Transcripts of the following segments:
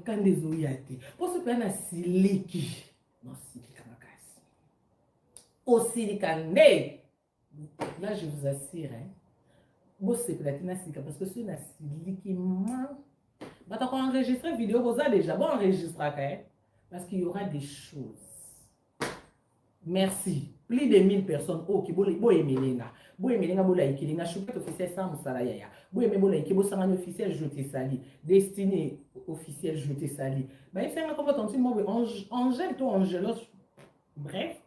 quand des oyate. Pour ce plan à siliki. Non, silika makasi. Au silikande. Là, je vous assure, hein. Bon, c'est platina silika parce que c'est une siliki man. Bah, t'as enregistré vidéo, vous avez déjà bon enregistré, hein. Parce qu'il y aura des choses. Merci. Plus de 1000 personnes. Oh, qui bo emelenga. Bo emelenga bo like linga chouket officiel sans musala yaya. Bo eme bo like bo sangani officiel je te sali. Destiné officiel je te sali. Bah il fait un comment ton moi Angèle toi Angélos. Bref,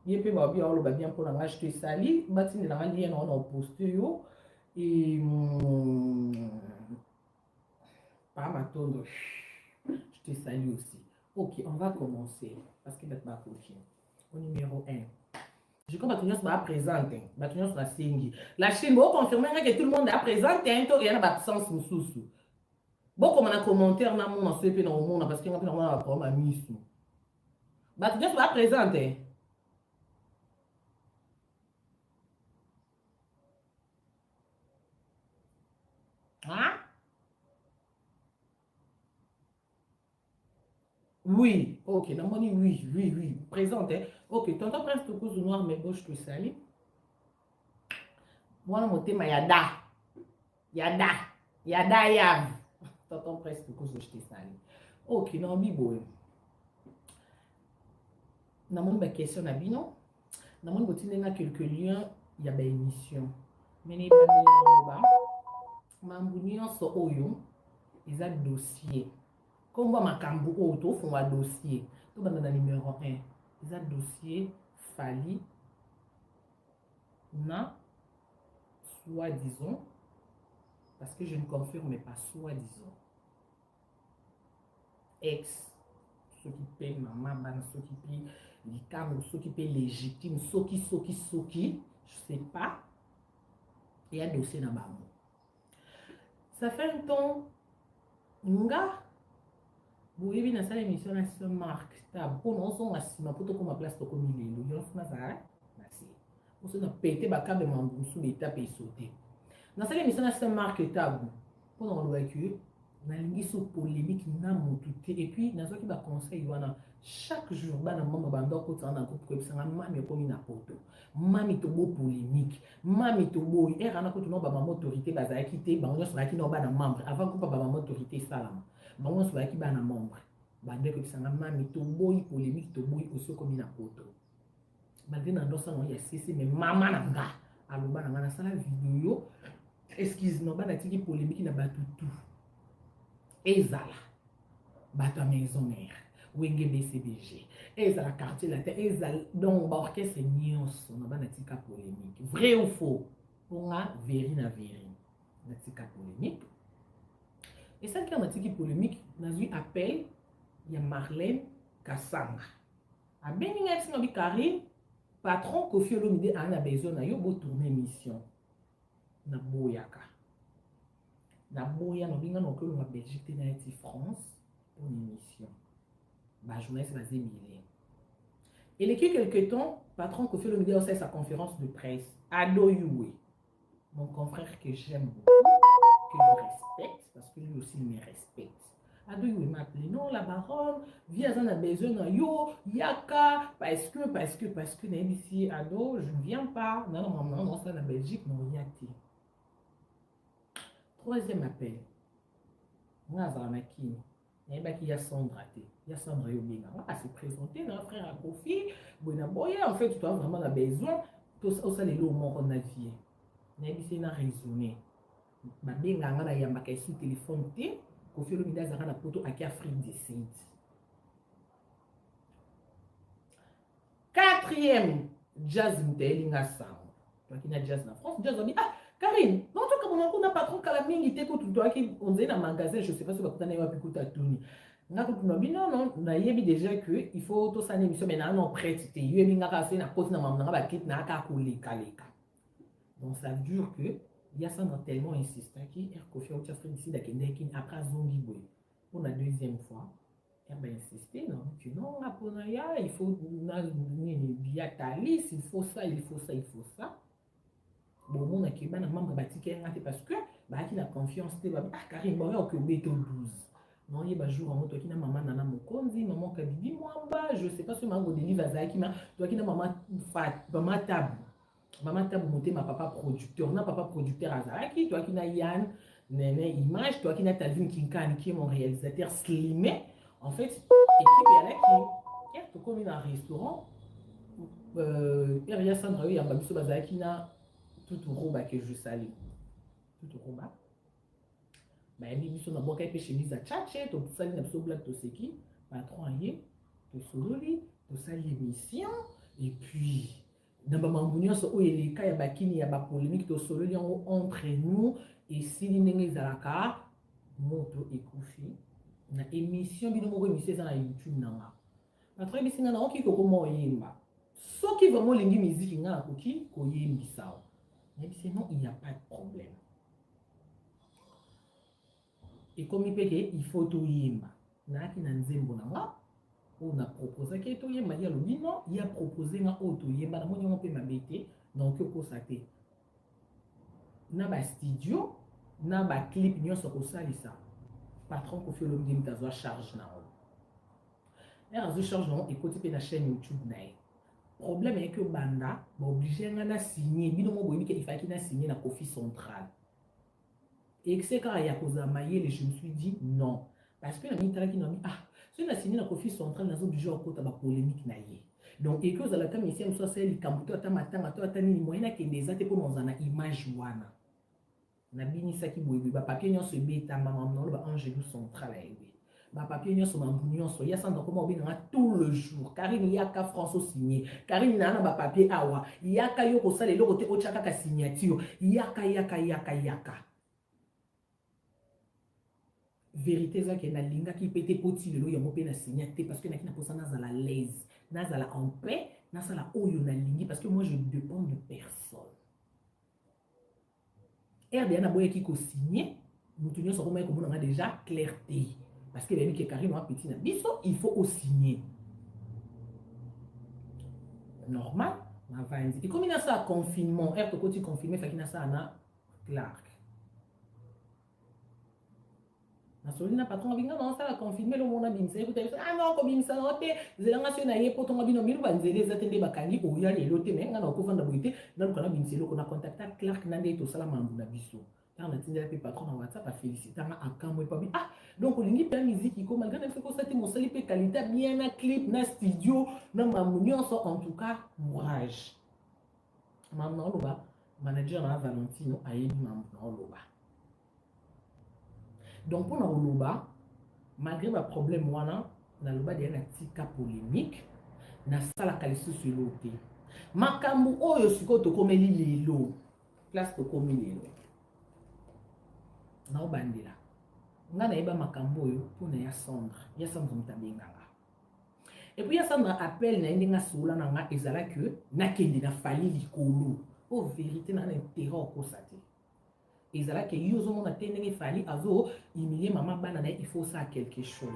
il peut ba bien lo ba bien pour la je te sali. Batine la lien on poste yo et pas ma tonne. Je te salue aussi. OK, on va commencer parce que va coaching. Au numéro 1. Je crois que tu vas présenter. La Chine, vous confirmez que tout le monde a présenté. Il y a une absence sous. Bon, comme on a commenté, on a mon CP dans le monde parce qu'il y a un problème à mise. Tu vas présenter. Hein? Oui, ok, non, oui, présente. Ok, tonton Prince de cause noir, mais gauche, te sali. Moi, mon thème, Yada, tonton Prince de cause de te sali. Ok, non, bibo. Dans mon question, Nabino, dans mon boutique, il y a quelques liens, il y a des émissions. Mais il y a des émissions, il y a des dossiers. Comme moi, ma cambo auto, font un dossier. Tout dans le numéro 1. Il y a dossier Fali, na, soi-disant, parce que je ne confirme pas soi-disant. Ex, ceux qui paient maman, ceux qui paient les câbles, ceux qui paient légitime, ceux qui, je ne sais pas. Il y a un dossier dans ma main. Ça fait un temps, nga, vous avez vu dans cette émission, là, ce marque, pour nous, on a pour tout comme ma place, comme il est, il y a un ça, merci. Pour ça, on a pété ma câble, mon sous l'étape et sauté. Dans cette émission, là, ce marque, tabou, pour nous, on doit que, dans l'émission polémique, n'a mon tout, et puis, dans ce qui va conseiller, chaque jour, dans le monde, on doit côté un groupe, ça va même comme une apporte. Mami tobo polémique, mami tobo, et rana côté non, bah, autorité, bah, ça a quitté, bah, on soit qui n'ont pas de membre, avant qu'on pas ma autorité, ça là. Bango soit qui bana membre bande que ça mami to boy polémique to boy aussi comme une poto malgré dans ça on y a cessé mais maman nanga aloba nanga na sala vidéo excuse non bana tiki polémique na batu tout ezala bata maison mère wenge BCBG ezala quartier la terre ezala donc ba orchestre nyonso na bana tika polémique vrai ou faux on a véri na tika polémique. Et celle qui a une polémique, on a eu appel, il y a Marlène Kassanga. A Beninga, si on dit Karine, patron Kofi Olomide a besoin de tourner mission. Na Boyaka. Na Boya, on a que la Belgique et France pour une mission. La journaliste va zémiler. Et il y a quelques temps, patron Kofi Olomide a fait sa conférence de presse. Ado Yue, mon confrère que j'aime beaucoup. Que je respecte, parce que lui aussi il me respecte. Ado il m'a appelé, non, la baronne, viens, on a besoin de yo, yaka, parce que, ici, Ado, je ne viens pas. Non, c'est la Belgique, non, yaki. Troisième appel. Moi, Zanaki, il y a Sandra, il y a Sandra Yobina. On va se présenter, notre frère à Kofi, Boya, en fait, tu as vraiment besoin, tout ça, les lots, mon avis. Il a raisonné. Babenga ngana yamba ka sur téléphone té Kofi Olomide zaka na poto aki Afrique du Sud. Quatrième, Jazz Mtelinga Sound. Toi qui na jazz na France, jazz ami Karine, non toi comme on a patron kala mingi té ko toi qui on dit dans magasin, je sais pas si va kutana yapi kuta tuni. Nga ko tunobi non, na yebi déjà que il faut to sa émission mais non prête té. Yebi nga ka se na koti na mamna ba kit na ka ko leka. Donc ça dure que il y a ça tellement insistant qui est Kofi Olomide ici d'aller après Zongi. Pour la deuxième fois, elle va insister non que non Aponaya il faut il faut ça il faut ça. Bon mon akeba na membre batiki ngate parce que ba qui la confiance te ba Karim ba que beto 12. Non, il y a jour en toi qui n'a maman nana mokonzi, maman kabidi mwamba, je sais pas si maman délivre azaki, mais toi qui n'a maman fat, maman table. Maman table monté ma papa producteur, on a papa producteur azaki, toi qui n'a Yann, Nene Image, toi qui n'a Talvin Kinkan qui est mon réalisateur slimé. En fait, équipe est là qui est comme un restaurant. Eria Sandra, il y a Babiso Bazaki na tout au roba que je salue. Tout au roba. Bah, il y a une bonne chemise à tchatché, tu as une absolue blague, tu sais qui, patron, tu solo, tu sais l'émission, et puis, dans ma mambounion, so, il y a des cas, il y a des polémiques, tu solo, entre nous, et si il y a des alaka, moto et koufi, na émission, il y a une émission sur YouTube, nanga. Patron, il y a une émission qui est comment yemba. Ce qui est vraiment l'ingi musique, il y a un qui est mbisao. Mais sinon, il n'y a pas de problème. Et comme il faut tout yemba. Naki na nzembo na nga, on a proposé que tout yemba, il y a le non, il a proposé nga auto yemba, na moni on peut m'abêter, donc ko saté. Na ba studio, na ba clip nyo so ko salisa. Patron ko fait l'homme de ta charge na. Et à charge na écoute pe na chaîne YouTube na. Problème est que banda, ba obligé nga signer, bino mo boyebi que il fallait qu'il na signer na Kofi Central. Et c'est quand il y a causé mailler, je me suis dit non. Parce que la minute qui n'a mis, ah, si on a signé la Kofi Central, dans du genre, il y a polémique. Donc, et que vous avez la ici, nous sommes les Kambuto, Atani, moyen qui des athées pour nous en a image wana. Na bini saki boyebi, ba papier nyon se beta, maman, non, ba angelu central, ba papier nyon se mambunyon, so, ya san comment on a tout le jour. Karine yaka François signé, Karine nana ba papier awa, yaka yoko sale, le côté ochaka ka signature, yaka. Vérité ça que na linga qui pété poti le yo mopé na signaté parce que na kina posa na la l'aise na la en paix na la oyo na lingi parce que moi je dépends de personne. RDA na boye qui ko signé mutu nyo comme on a déjà clarté parce que bien que Karine a petit na biso il faut au signer. Normal na va et comme il a ça confinement RDA ko ti confiné fa kina ça na Clark. Na patron binga non ça la confirmer le monde bimse écoutez ah non comme bimsa non te zelanga sona ye poto ngabino miru banzele zatende bakani o ya lelo te menga na ko vanda boite na ko na bimse lo ko na contacter Clark na ndeto sala mambu na biso ta na tinda pe patron na WhatsApp a féliciter na akamwe pa bi ah donc lingi pe musique ko malgré fait ko sati mo sali pe qualité bien na clip na studio na mamunyo so en tout cas courage maman loba manager na Valentino ayebi maman loba. Donc, pour nous, malgré le problème, moi, na loba de un petit cas polémique, na sala kalisu sur l'autre. Makambu oyo siko to komeli lelo, place to komeli lelo. Na obandela. Nga na eba makambu oyo pour na ya Sandra mutabenganga. Et puis ya Sandra appelle na ndenga sola na nga ezala que na kende na fali likolo. Oh vérité na intérêt ko sate. Et là que yozo mon atteindre fali azo humilier maman banana il faut ça quelque chose.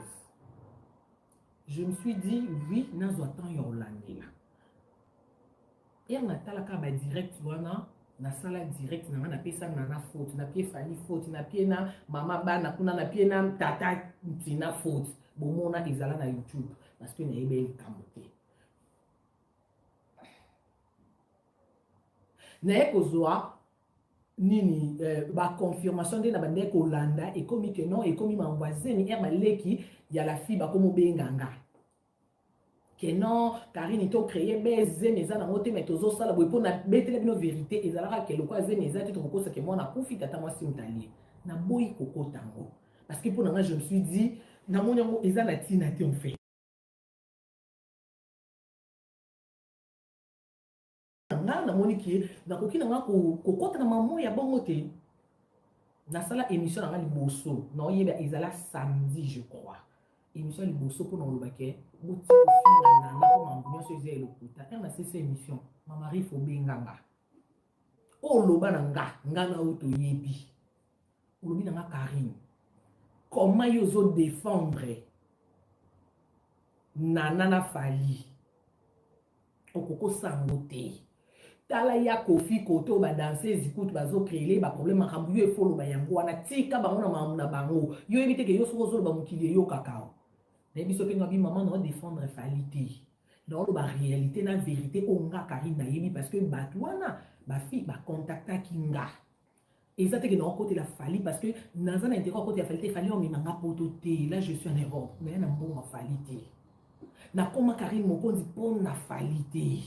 Je me suis dit oui nazo attend yorlandela. Et on a talaka ba direct wana na sala direct na pesa na faute na pied fali faute na pied na maman bana kuna na pied na tata tina faute. Bon mona ezala na YouTube parce que na ebe kamote. Na ekozoa nini ba confirmation de na bande ko landa et comme que non et comme ma voisine ni maleki ya la fille ba comme benganga que non Karine to créer beze meza na moté mais tozo sala boy pour na betele bino vérité ezalaka que le quoi zemeza ti to kosa que moi na kufi tata moi si mutali na boy koko tango parce que pour nga je me suis dit na mon yango ezala tina ti on fait na moni ki na koki na nga kokota na maman ya bongo te na sala émission na nga liboso na oyeba ezala samedi je crois émission liboso pour na lobake boti kofinga na ko mambunya so ezela lokuta na sese émission mama ri fo benganga o loba na nga na auto yebi olobi na nga Karine comment yozo défendre nana na fali okoko sango te tala ya kofi koto ba danser zikutu bazo créer ba problème makambu yo efolo ba yango wana tika bango na mamu na bango yo éviter que yo soko ba mukili yo kakao na biso pe ngabi maman na défendre réalité dans la réalité na vérité onga karina yebi parce que batwana ba fille ba contacta kinga exactement que non côté la fali parce que naza na intérêt côté la fali fali on manga pototé là je suis en erreur mais na bon falité na koma karine mokonzi pour na falité.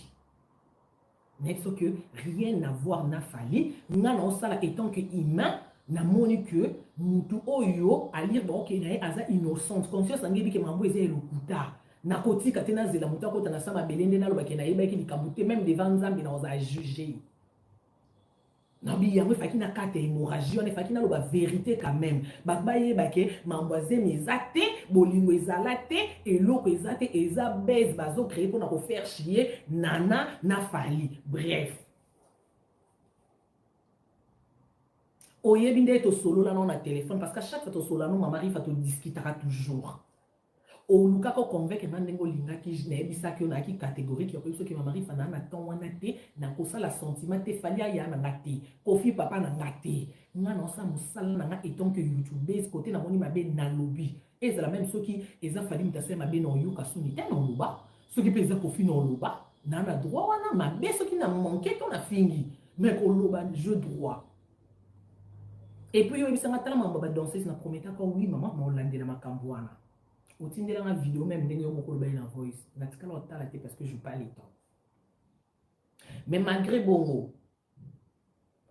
N'est-ce que rien à voir na fali nga na osala étant que humain na moni que mutu oyo a lire donc na aza innocente conscience ngebi ke mambo eza elokuta na kotika tena zela mutu akota na sama belende na loba ke na yeba ki likabute même devant nzambe na oza juger na bi yango faki na kate hémorragie on faki na loba vérité quand même ba yeba ke mambo azemi ezate bolingo ezalate eloko ezate eza base bazo créer pour na ko faire chier nana na fali bref oyebi nde to solo là non na téléphone parce qu'à chaque fois to solo là non ma mari fa to discutera toujours o luka ko convaincre na ndengo linga ki je ne bisa ki ona ki catégorie ki ko ki ma mari fa na ton wana te na ko sala sentiment te fali ya na ngati kofi papa na ngati nga na sa musala na etant que youtube côté na moni mabe na lobby et c'est la même chose qui eza fali mutaso mabe na yuka suni te na loba ce qui pesa kofi na loba na na droit wana mabe ce qui na manqué ton na fingi mais ko loba je droit. Et puis, il y a un danser na prometa ko oui maman mo landela makambo wana. Otindela na vidéo même ndenge yo moko loba na voice. Na tikala otala te parce que je pas le temps. Mais malgré bongo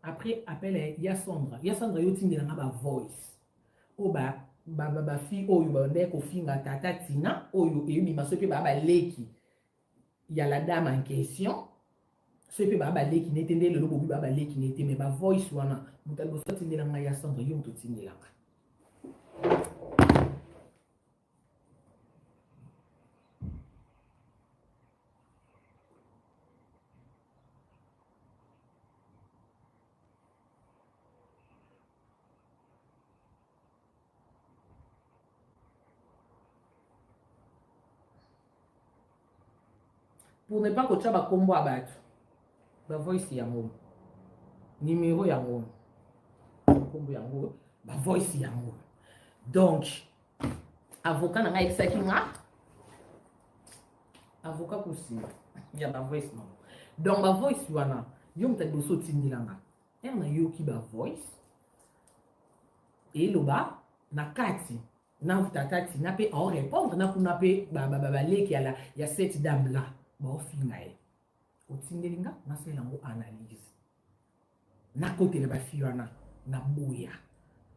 après appel ya Sandra yo tindela na ba voice. O ba fille oyo ba ndeko finga tata Tina oyo ebi masope ba leki. Il y a la dame en question. Ce qui va aller qui n'était le lobo va aller qui n'était mais ma voice wana mutal bo soti ndela nga ya Sandra yo muto tindela pour ne pas que tu as combo à battre. Ba voice yango numéro yango kombo yango ba voice yango donc avocat na ngai saki nga avocat kusi ya ba voice non donc ba voice wana yo mta doso tindilanga na yo ki ba voice et loba na kati na tata na pe en répondre na kuna pe ba leki ya la ya cette dame là ba ofinga otindelinga na selango analyse na kote le ba fiwana na boya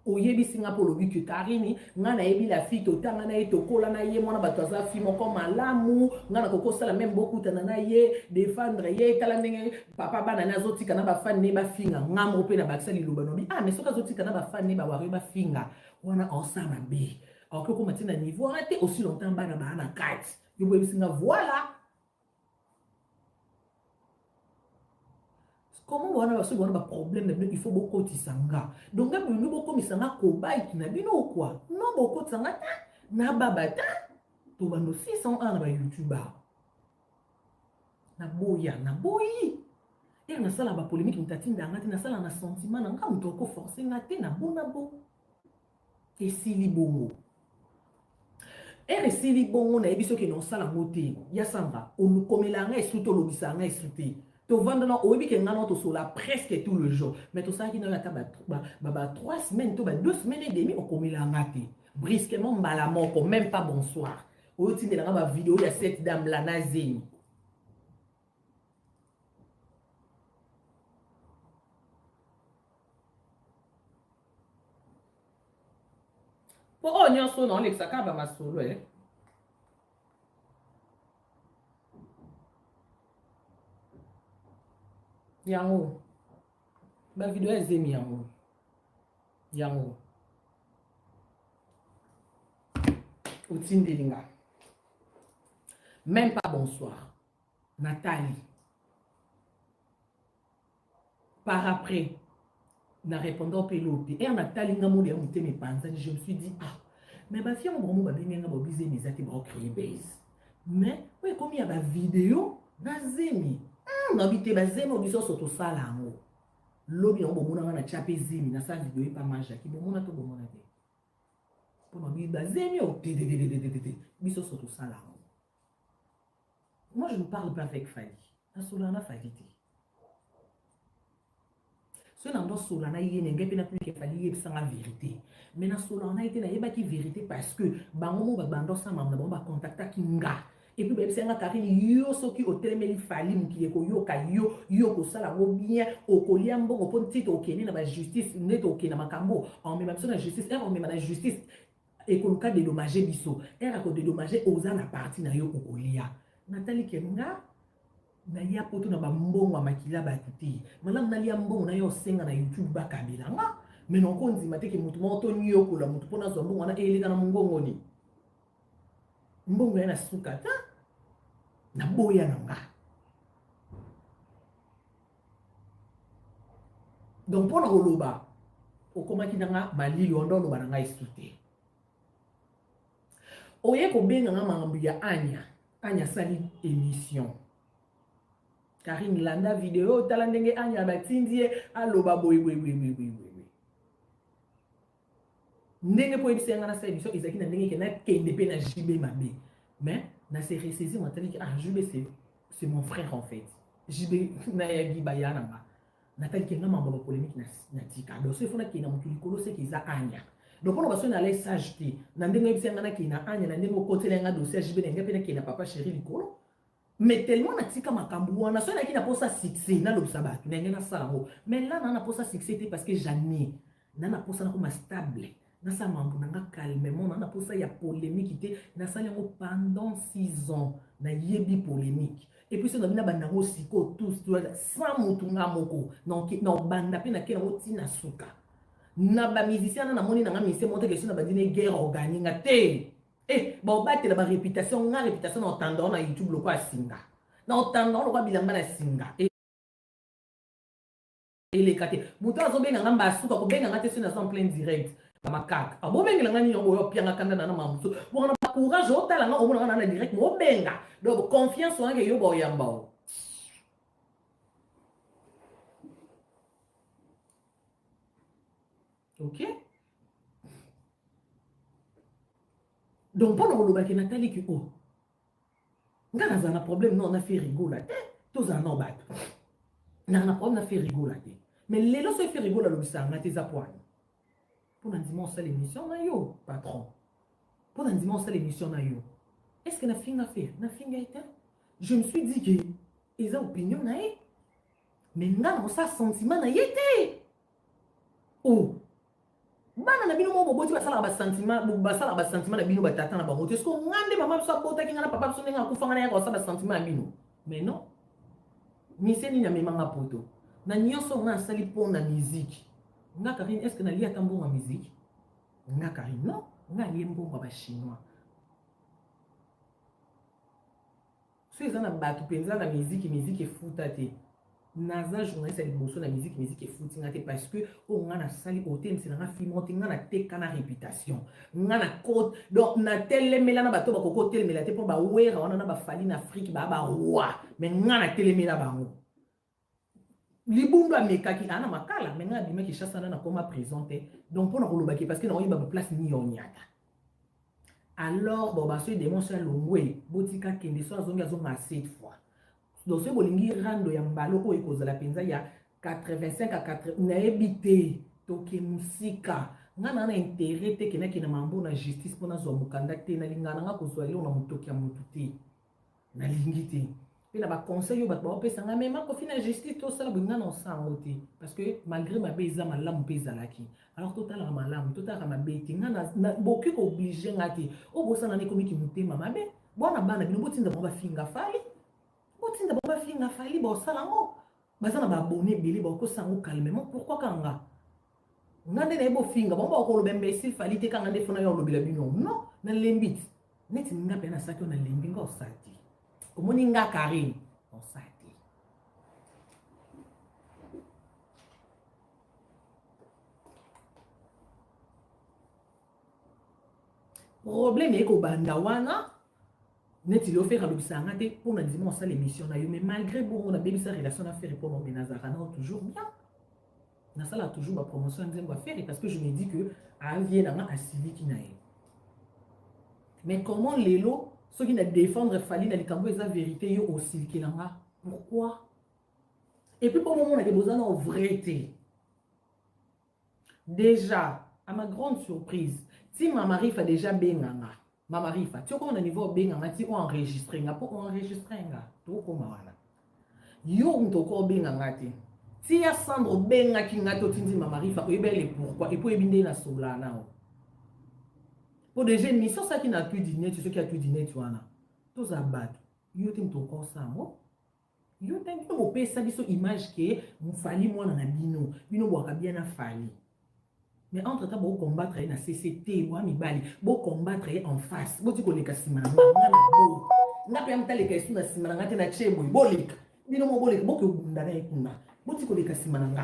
oyebi singa po lobi que Karine nga na yebi la fille totanga na ye tokola na ye mwana bato aza fille moko malamu nga na koko sala même beaucoup tana ye défendre ye tala ndenge papa bana na zotika na ba fan ne ba finga ngamo pe na bakisa liloba no bi mais soka zotika na ba fan ne ba wari ba finga wana ensemble be alors que comme tina niveau arrêté aussi longtemps bana na carte yo boyebi singa voilà. Comment on a un problème, il faut beaucoup de sanga. Donc, nous beaucoup de sanga kobai qui n'a bien ou quoi. Non, beaucoup de sanga, na babata. Tu vas nous 600 ans na YouTuber. Na boya, na boyi. Et na sala ba polémique mtatine d'angati na sala na sentiment na nga mutoko forcer na te na bo. Et si li bongo. Et si li bongo na ebiso ke non sala moté. Ya samba, on nous komela nga esuto lobisa nga esuté. Tu vends au week presque tout le jour. Mais tout ça qui n'a pas 3 semaines, 2 semaines et demie, on commet la maté. Brisquement, malamoko, même pas bonsoir. Au lieu de la vidéo, il y a cette dame là, Nazine. Pour on y a son nom, les sacs à ma solo, hein. Yango ba vidéo ezemi yango otindelinga même pas bonsoir Nathalie par après na répondant pelote et Nathalie ngamo de monter mes panzani je me suis dit mais ba fia mo ba benga ba bize mes ati ba créer base mais ouais comme il y a ba vidéo na zemi nabite bazemi obiso soto sala yango lobi yango bomona na chape zimi na sa video epa maja ki bomona to bomona te mpona bi bazemi o te biso soto sala yango. Moi je ne parle pas avec Fally na solana Fally te so na ndo solana ye nenge pe na plus que Fally yebisanga vérité mais na solana ete na yebaki vérité parce que bango mo babando sama na bango ba contactaki nga. Et puis, c'est un carré, yo, ce qui au téléméli falim, qui est yo, yo, ko sala, bien, au coliambo, au petit, au kéné, na justice, net au kéné, na macambo, en même temps, la justice, on met la justice, et qu'on cas dédommagé biso, et à côté dédommagé, aux an, la partie, na yo, au colia. Nathalie Kenga, na ya poto, na ba mbongo, makila, ba tuti, madame, na ya mbongo, na yo, senga, na YouTube, ba kabila, mais non, qu'on dit, maté, que moutou, yo, ko la moutou, pona, zombo, wana, et les gars, na mbongo, ni. Mbongo ya na sukata na boya na nga. Donc pona koloba okomaki na nga malili ondo loba na nga esute. Oye kobenga nga makambo ya Anya sali émission. Karine landa vidéo tala ndenge Anya batindie aloba boy. Ndenge po ebisa nga na sa émission ezaki na ndenge kena kende pe na JB mabe. Mais na se ressaisi on t'a dit JB c'est mon frère en fait. JB na yagi bayana nga. Na tali kenga mambo polémique na tika. Donc ce fona kena mutu likolo c'est qu'ils a Anya. Donc on va se na les sageté. Na ndenge ebisa nga na kena Anya na ndenge okotela nga dossier JB na ngapena kena papa chéri likolo. Mais tellement na tika makambu wana so na kina posa succès na lobsaba. Na ngena sango. Mais là na posa succès parce que jamais na posa na ko stable. Nasa mambo nanga calmement na posa ya polémique té na sali yango pendant 6 ans na yebi polémique et puis ça na bina bandango siko tous sans mutunga moko donc na banda pe na kena oti na suka na ba musicien na moni na mise monte que na badine guerre organique té bon batela ba réputation na réputation na tendon na YouTube loko asinga na tendon loko bilamba na singa et les kate muto azobenga ngamba suka ko benga ngate sur en plein direct makaka abo benga ngani yongo yo pianga kanda na mamuso bona ba courage otala nga omona na direct mo benga donc confiance wange yo bo yamba. OK donc pendant le bac Nathalie ki o nga na problème non on a fait rigoler tous en obat na problème na fait rigoler mais les lots se fait rigoler le bisanga tes appoints. Pour un dimanche, c'est l'émission, yo, patron. Pour un dimanche, c'est l'émission, yo. Est-ce que la fille a fait? La fille a été? Je me suis dit que ils ont opinion, mais non, ça sentiment na été. Oh, bana na bino mo boboti basala ba sentiment na bino batata na bango. Est-ce que ngande maman so bota ki ngana papa so nenga kufanga na ya ko sa ba sentiment na bino? Mais non. Ni se ni na memanga poto. Na nyonso nga sali pona musique. Nga Karine, est-ce que Nalia tambo en musique? Nga Karine, non. Nga liembo ba chinois. Si ils ont battu penza la musique est foutate. Naza journaliste à l'émotion la musique est foutate parce que on a sali hôtel c'est na film on a teka na réputation. Nga na code donc na telemela na bato ba koko telemela te pour ba wera on a ba fali na Afrique ba roi mais nga na telemela bango. Libundo amekaki ana makala menga bima ki chassa na koma présenté donc pour na kolobaki parce que na oyeba place ni onyata alors bon ba so démontre longwe botika kende so azonga 7 fois donc ce bolingi rando ya mbalo ko ekozala penza ya 85 à 80 na ebité toke musika ngana na intérêt te kena kina mambo na justice pona zo mukanda te na lingana nga kozwa leo na mutoki ya mututi na lingi te. Et là, conseil, même quand la justice, tout ça, parce que malgré ma bise, ma lame pèse à la qui. Alors, tout à l'heure, ma lame, tout à l'heure, ma bête, beaucoup obligé à dire, oh, vous savez, comme qui monte ma bête, bon, la bande, nous bottine de bomba finga fali, bottine de bomba finga fali, bon, ça là, bah, ça n'a pas bonné, billy, bon, que ça nous calmement, pourquoi kanga? N'a des beaux finga, bon, bon, le imbécile, fali, t'es quand on a des fonds, on le bino, non, n'a l'embit, n'est pas peine à ça qu'on a l'embingo, ça dit. Comment ninga Karine on s'arrête. Problème est qu'au bandawana net il offert à l'obsangate pour la dimanche ça l'émission mais malgré bon on a baby sa relation à faire pour mon Nazarana toujours bien na ça là toujours ma promotion à faire parce que je me dis que à vie dans à civique qui naïe mais comment les lots ceux qui ne défendre fallait dans les cambos la vérité yo aussi qui là pourquoi et puis pour le moment on a besoin en vérité déjà à ma grande surprise si ma mari fait déjà benganga ma mari fait tu on a niveau benganga ti on enregistrer nga pour enregistrer nga to ko mawana yo ntoko benganga ti si ya Sandro benga ki nga to tindi ma mari fait ebele pourquoi et pour ebinde na solana pour des jeunes mission ça qui n'a plus dîner tu sais qui a plus dîner tu vois tous abattre yo tim to ko ça mo yo tim to mo pesa biso image que mu fali moi na bino bino boka bien na fali. Mais entre-temps, vous combattre na CCT, vous combattre en face. Vous dites que les casimans, vous n'avez pas les questions de simana, vous n'avez pas les bolik. Vous n'avez pas les bolik, vous n'avez pas vous dites que les casimans,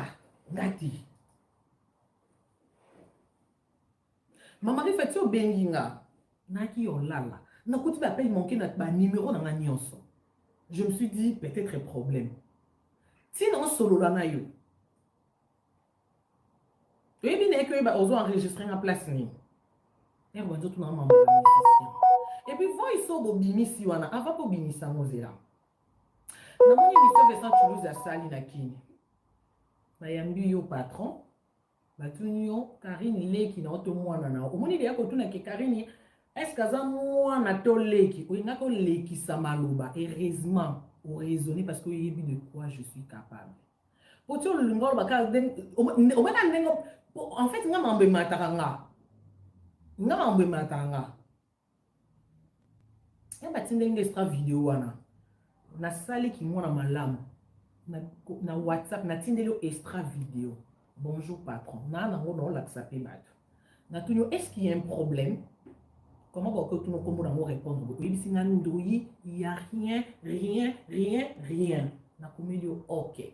ngati. Maman fait au benginga, naki olala. Na kuti ba paye manquer notre numéro dans la nyonso. Je me suis dit peut-être un problème. Si non solo la na yo. Et puis, ils ont enregistré en place. Et puis, ils sont au Bimisi. Avant pour Bimisi, on est là. Dans mon émission, Vincent Toulouse a sali na kini. Mayambi yo patron. Batunyo, Karine Leki na oto mwana na. Omoni de yako tuna ke Karine. Est-ce que ça mwana to Leki? Ou n'a ko Leki samaloba. Heureusement, ou raisonner parce que il de quoi je suis capable. Pour tout le monde, en fait, nga mambe matanga. Nga mambe matanga. Ya batinde extra vidéo wana. Na sali ki mona malamu. Na WhatsApp na tindelo extra vidéo. Bonjour patron. Na ngo la sape bat. Na tunyo est-ce qu'il y a un problème? Comment que tout le monde va répondre? Oui, si na ndouyi, il y a rien. Na komelio OK.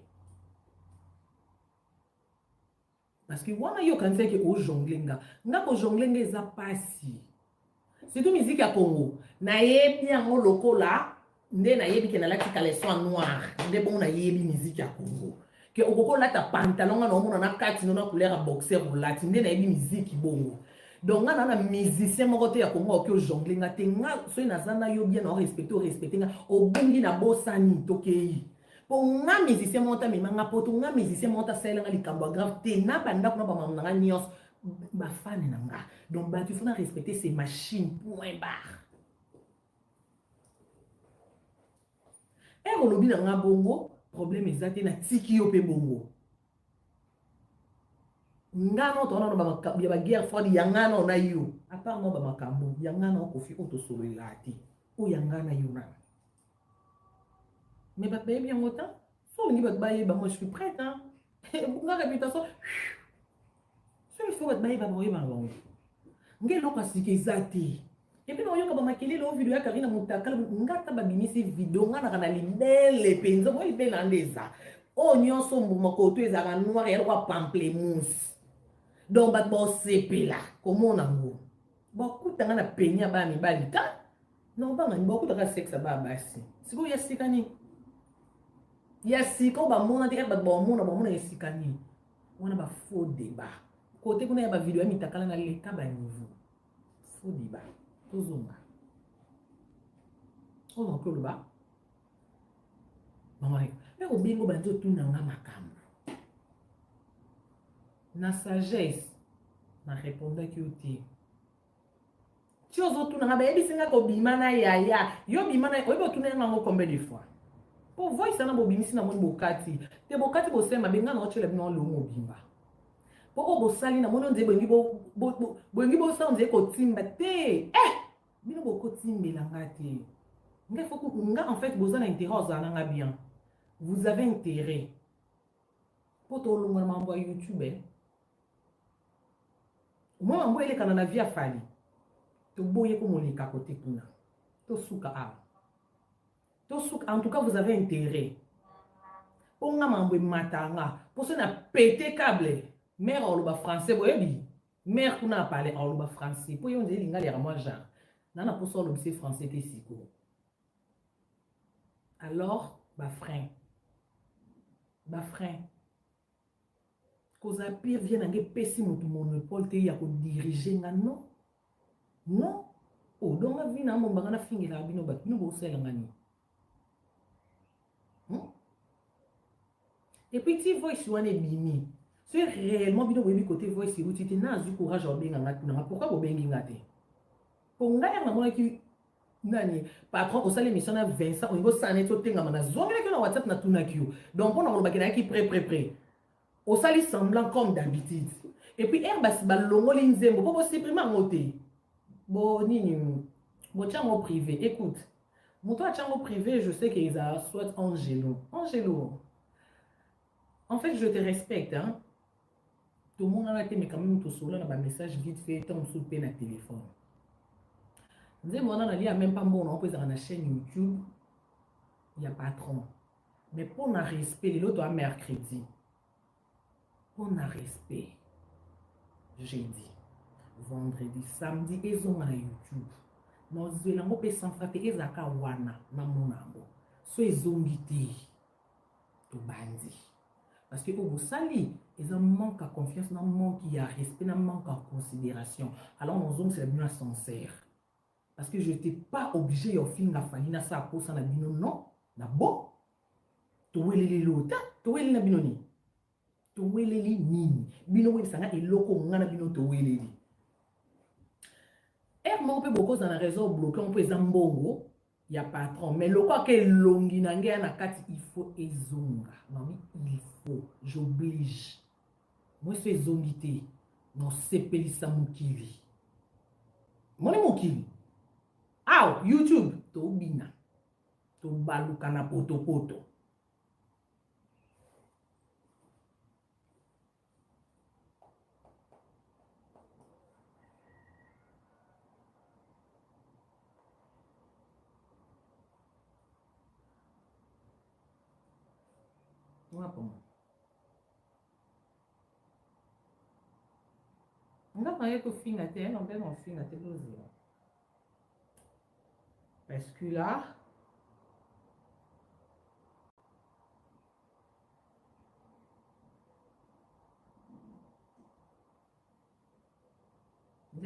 Parce que wana yo kan fait que au jonglenga nga ko jonglenga eza pasi c'est tout musique à Congo na yebi yango lokola nde na yebi ke na laki caleçon noir nde bon na yebi musique à Congo que okoko la ta pantalon na omona na kati na couleur boxer ou lati nde na yebi musique bongo donc nga na musicien moko te ya Congo ke jonglenga te nga so na zana yo bien na respecter nga obungi na bosani tokei. Pour nga musicien monta mais manga poto nga musicien monta sela nga likambo grave te na banda kuna ba mama nga nyos ba fan na nga donc ba tu faut respecter ces machines point barre et on lobi na nga bongo problème exact na tiki yo pe bongo nga no to na ba guerre froide yanga no na yo à part no ba makambo yanga no ko fi to solo ilati o yanga na yo na. Mais bah bien autant. Moi je suis prête hein. Pour la réputation. Il faut que baye bah moi bah. Ngé loka sike zati. Et puis on yoka ba makeli lo vidéo ya Karina Mutakala ngata ba bimisi vidéo ngana kana libele penza moi libele andeza. Oh nyonso mbumako to ezaka noir ya kwa pamplemousse. Donc ba bo CP là. Comment on a ngo? Beaucoup tanga na penya ba mi balika. Non ba ngani beaucoup taka sexe ba basi. Siko ya sikani. Yasiko ba mona te ba mona yasikani. On a faux débat. Côté qu'on a ba vidéo mitakala na leka ba niveau. Faux débat. Tozonga. On a encore le bas. Maman, mais au bingo ba nzoto na nga makambo. Na sagesse na répondre que tu tu ozo tu na ba ebisinga ko bimana yaya. Yo bimana oibo tu na ngo combien de fois? Pour voir ça na bobimisi na mon bokati te bokati bo sema benga na ochele bino lo mobimba pour bo sali na mono nze bengi bo sa nze ko timba te bino bo ko timbela ngati nga faut que nga en fait vous avez intérêt aux nga bien vous avez intérêt pour to lo ngama mbo YouTube moi mbo ele kana na via fali to boye ko molika côté kuna to suka a. En tout cas, vous avez intérêt. Pour nga mambo matanga, pour ça na pété câble. Mère oloba français boyebi. Mère kuna parler oloba français. Pour yon dit linga les moi genre. Nana pour ça l'obsé français te siko. alors frein cause pire vient nange pesi mutu monopole te ya ko diriger nga non oh donc la vie na mo bangana fingela bino bakino bo sela ngani et puis ti voice wane bimi c'est réellement bino webi côté voice uti te na zu courage obenga ngati na pourquoi bo bengi ngate pour ngaya na mona ki nani patron au salaire mission na Vincent au niveau sané to tenga mana zongela ki na WhatsApp na tuna kiyo donc on a bakina ki prêt au sali semblant comme d'habitude et puis basi balongoli nzembo po supprimer ngote bo nini bo chango privé écoute mon toi chango privé je sais qu'ils a soit Angelo en fait je te respecte hein tout le monde a été mais quand même tout solo na ba message vite fait ton sous pe na téléphone nzembo on a même pas bon on peut dans la chaîne YouTube il y a patron mais pour na respect les autres à mercredi on a respect jeudi vendredi samedi ils ont na YouTube nous zelango pe sans frappe ezaka wana na monango so ezongiti to bandi parce que au sali ils ont manque à confiance na manque il y a respect na manque à considération alors nos hommes c'est bien sincère parce que je n'étais pas obligé au film la famille na ça pour ça na bino non na bon to weleli lota to weleli na binoni to weleli nini bino we sanga eloko ngana bino to weleli mon peut beaucoup dans la raison bloqué on peut zambongo il y a patron mais le quoi que longi nange na kati il faut ezonga mami il faut j'oblige moi c'est zongité non sepelisa mukili moni mukili aw YouTube to bina to baluka na poto on a parlé que fingaté on peut en fingaté dosé parce que là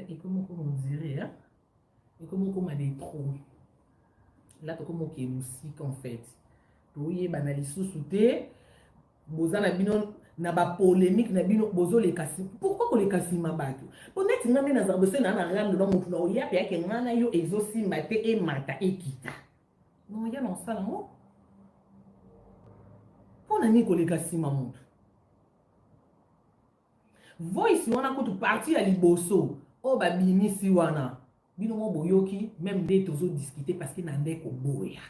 et comment on dirait hein et comment on a des trous là tu comme qui musique en fait oui banali sous-souté bozana bino na ba polémique na bino bozo les kasi pourquoi ko les kasi mabatu honnête ngame na zabose na rando na mutu na oya pe yake ngana yo ezosi mate e mata ekita non ya non sala mo pona ni ko les kasi mamutu voice wana ko tu parti ya liboso o ba binisi wana bino mo boyoki même des tozo discuter parce que na ndeko boya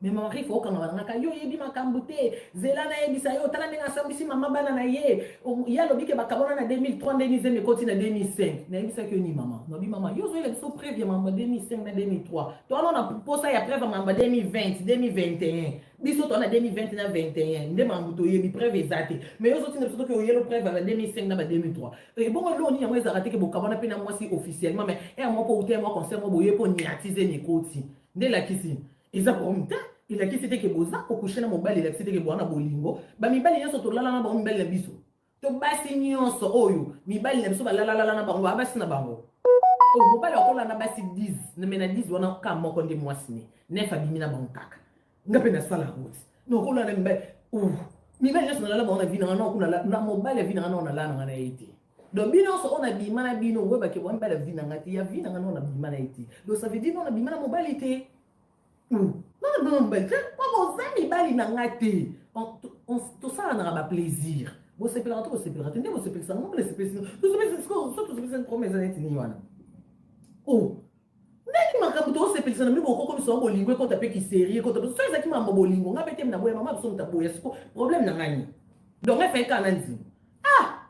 mais maman il faut quand on a yo yebi makambo te zela na yebisa yo tala ndenge asambisi mama bana na ye ya lobi ke bakabona na 2003 2005 mais continue na 2005 na yebisa ke ni mama no bi mama yo zo ile so prévia mama 2005 na 2003 to on a posa ya prévia mama 2020 2021 biso to na 2020 na 21 nde mambo to yebi prévia ezate mais yo zo tina biso to ke yelo prévia na 2005 na 2003 et bon lo ni ya mo ezarate ke bokabona pe na mwasi officiellement mais et moi po ute moi concert mo boye po niatize ni koti nde la kisi eza pour mta il a qui c'était que boza ko kushena mobile il a c'était que bwana bolingo ba mibali nyonso to lala na ba mibali na biso to basi nyonso oyo mibali na biso ba lala na bango basi na bango o mobile okola na basi 10 na mena 10 wana ka moko ndi mwasi ne nefa bimina bango kaka ngape na sala route no kola na mibali nyonso na lala bango na vina na kuna na mobile vina na lala na ete donc bino so on a bima na bino weba ke bwana bala vina ngati ya vina na na bima na ete donc ça veut dire on a bima na mobile ete non, mais pourquoi vous avez bali na ngate tout ça on aura plaisir vous c'est pela vous c'est pela attendez vous c'est pela ça non c'est pela tout c'est une promesse net ni wana oh nani makambo to c'est pela ça mais beaucoup comme ça bolingo quand tu qui sérieux quand tu ça qui mambo bolingo ngapete na boya mama so mtaboya siko problème na ngani donc fait kananzi ah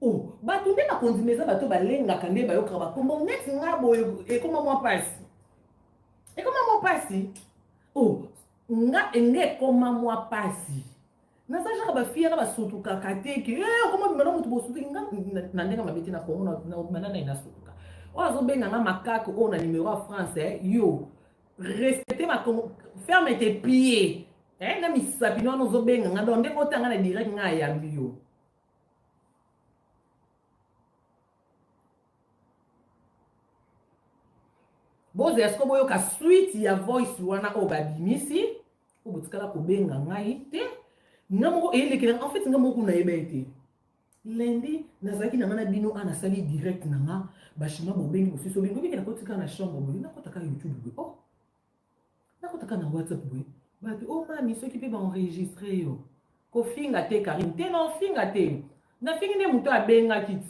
oh ba tunde ba continuer ça ba to balenga kande ba yo kraba kombo net ngabo et comment moi passe et comment moi passe oh nga enge koma moi pasi na saja ba fia na ba sutuka kateke comment bimana mutu bo sutuka na ndenga mabeti na kongo na manana ina sutuka ozo benga na makako ona numéro français yo respecter ma ferme tes pieds. Eh, na misapino no zo benga nga donde ko tanga na direct nga yambi yo. Boze esko boyo ka sweet ya voice wana o babimisi o butikala ko benga ngai te ngamo elekela en fait ngamo kuna ebete lundi nazaki na ngana bino ana sali direct na nga bashima bobengi bosiso bingo bikela kotika na chambre boyo na kotaka YouTube boyo oh na kotaka na WhatsApp boyo bati oh mami soki pe ba enregistrer yo ko finga te Karim te non finga te na fingi ne muto abenga kit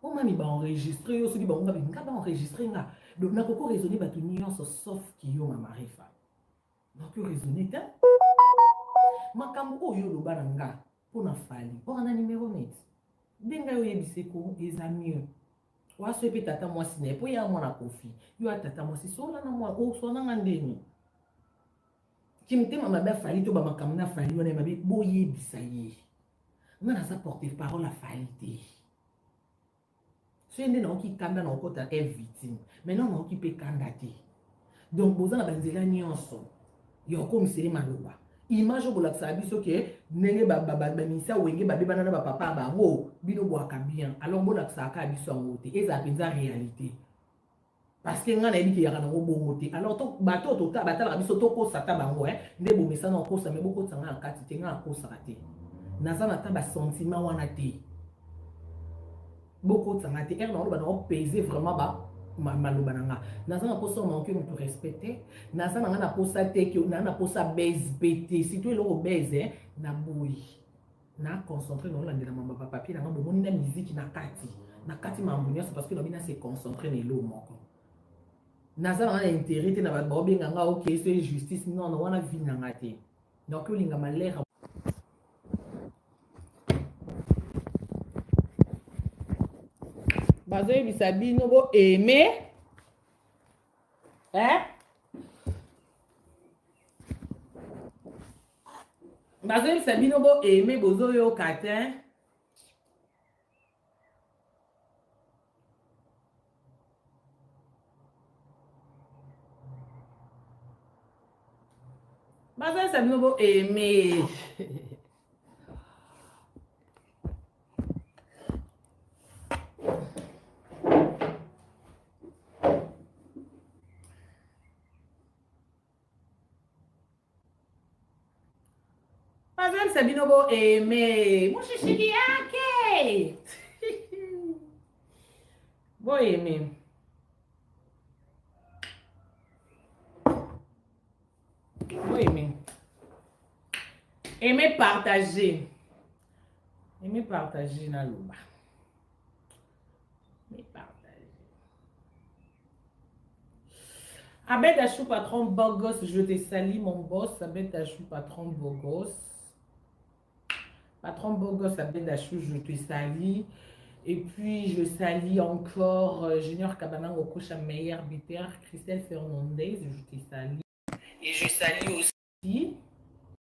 oh mami ba enregistrer yo soki ba nga ba enregistrer nga donc na koko raisonner ba tout nyonso sauf ki yo mama refa donc raisonner ta makambo oyo loba na nga pona fali ora na numéro net benga yo yebise ko eza mieux waso pe tata mwasi ne po ya mwana kofi yo tata mwasi sola na mwa o so na ngandeni kimtema mabe fali to ba makambo na fali wana mabe boyebisa ye nga na sa porter parole a fali te c'est un qui kanda na okota est victime maintenant na qui peut kanda te donc boza na banzela nyonso yo comme c'est maloba image bo la biso ke nenge ba misa wenge ba beba na ba papa ba wo bino boaka bien alors bo la ka biso ngote eza penza réalité parce que nga na ebi ki ya na bongo te alors to bato to ta batala biso to ko sata bango nde bo mesa na ko sa me boko tsanga akati te nga ko sa te naza na ta ba sentiment wana te beaucoup de santé et on va peser vraiment bas maloba nanga naza na posa manquer mutu respecter naza nanga na posa te que na posa base bt si tu es le base na boui na concentrer dans l'andela mamba papier na ngombo moni na musique na kati mambunya c'est parce que l'obina se concentrer na lo moko naza na intérêt te na ba bobenga nga OK c'est justice non non wana vie nanga te donc linga malera bazoyi bisabino bo aimer hein bazoyi bisabino bo aimer bozoyo katin bazoyi bisabino bo aimer Sabino bo aimer mon chichi yake bo aimer aimer partager na loba aimer partager Abed Achou patron beau gosse je te salue mon boss Abed Achou patron beau gosse Patron Bogos Abed Achou, je te salue. Et puis, je salue encore Junior Cabanang au coach meilleur arbitre, Christelle Fernandez, je te salue. Et je salue aussi